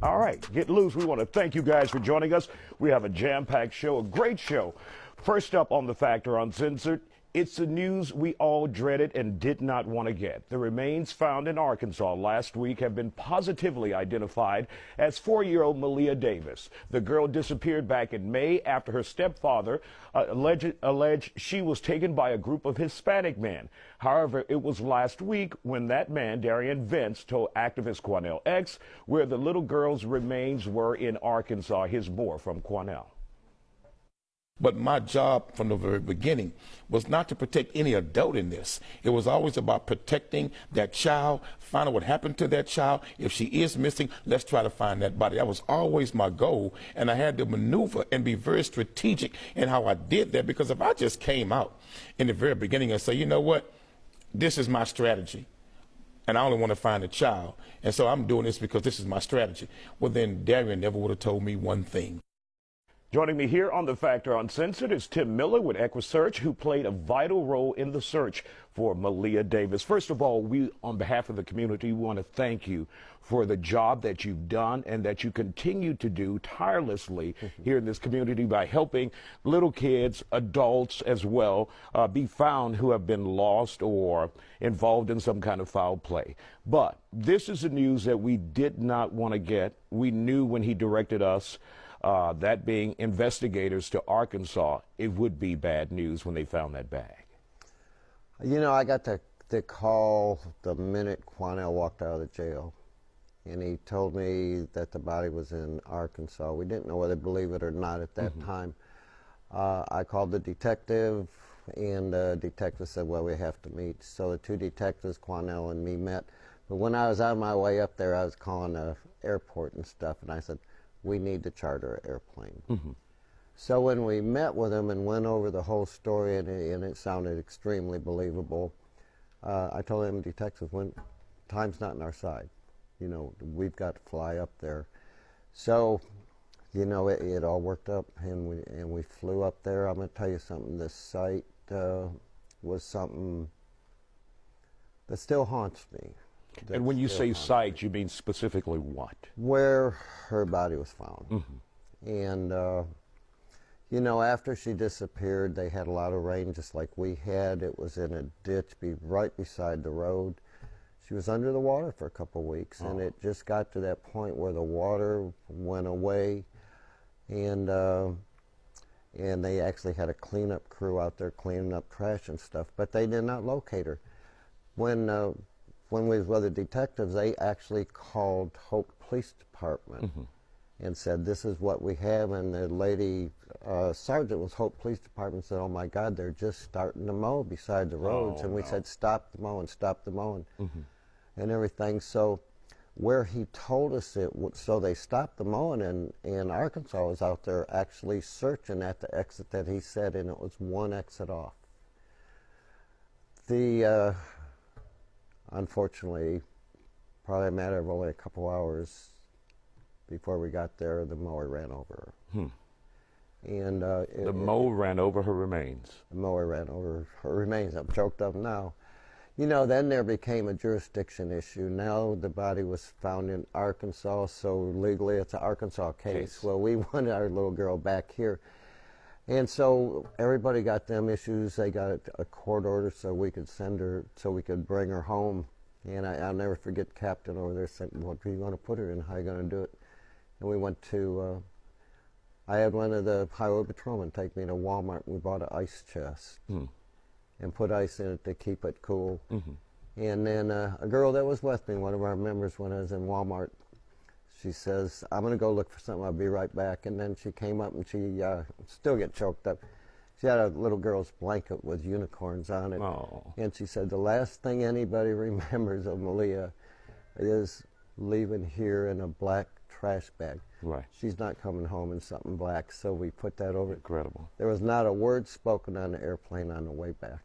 All right, get loose. We want to thank you guys for joining us. We have a jam-packed show, a great show. First up on The Factor Uncensored, it's the news we all dreaded and did not want to get. The remains found in Arkansas last week have been positively identified as 4-year-old Malia Davis. The girl disappeared back in May after her stepfather alleged she was taken by a group of Hispanic men. However, it was last week when that man, Darian Vince, told activist Quanell X where the little girl's remains were in Arkansas. Here's more from Quanell. But my job from the very beginning was not to protect any adult in this. It was always about protecting that child, finding what happened to that child. If she is missing, let's try to find that body. That was always my goal, and I had to maneuver and be very strategic in how I did that, because if I just came out in the very beginning and say, you know what, this is my strategy, and I only want to find a child, and so I'm doing this because this is my strategy, well, then Darian never would have told me one thing. Joining me here on The Factor Uncensored is Tim Miller with EquiSearch, who played a vital role in the search for Malia Davis. First of all, we, on behalf of the community, want to thank you for the job that you've done and that you continue to do tirelessly here in this community by helping little kids, adults as well, be found who have been lost or involved in some kind of foul play. But this is the news that we did not want to get. We knew when he directed us, that being investigators to Arkansas, it would be bad news when they found that bag. You know, I got the call the minute Quanell walked out of the jail, and he told me that the body was in Arkansas. We didn't know whether to believe it or not at that time. I called the detective, and the detective said, well, we have to meet. So the two detectives, Quanell and me, met. But when I was on my way up there, I was calling the airport and stuff, and I said, we need to charter an airplane. So when we met with him and went over the whole story, and it sounded extremely believable, I told him, detective, when time's not on our side. You know, we've got to fly up there. So, you know, it all worked up, and we flew up there. I'm going to tell you something. This site was something that still haunts me. And when you say site, you mean specifically what? Where her body was found. And, you know, after she disappeared, they had a lot of rain just like we had. It was in a ditch right beside the road. She was under the water for a couple of weeks, and it just got to that point where the water went away, and they actually had a cleanup crew out there cleaning up trash and stuff, but they did not locate her. When we was with the detectives, they actually called Hope Police Department and said, this is what we have. And the lady, sergeant with Hope Police Department, said, oh my God, they're just starting to mow beside the roads. And we said, stop the mowing, stop the mowing, and everything. So where he told us so they stopped the mowing, and Arkansas was out there actually searching at the exit that he said, and it was one exit off. Unfortunately, probably a matter of only a couple hours before we got there, the mower ran over her. And the mower ran over her remains. The mower ran over her remains. I'm choked up now. You know, then there became a jurisdiction issue. Now the body was found in Arkansas, so legally it's an Arkansas case. Well, we wanted our little girl back here. And so everybody got them issues. They got a court order so we could send her, so we could bring her home. And I'll never forget Captain over there saying, what are you going to put her in? How are you going to do it? And we went to, I had one of the highway patrolmen take me to Walmart, and we bought an ice chest and put ice in it to keep it cool. And then a girl that was with me, one of our members, when I was in Walmart, she says, I'm going to go look for something. I'll be right back. And then she came up, and she still get choked up. She had a little girl's blanket with unicorns on it. And she said, the last thing anybody remembers of Malia is leaving here in a black trash bag. She's not coming home in something black. So we put that over. Incredible. There was not a word spoken on the airplane on the way back.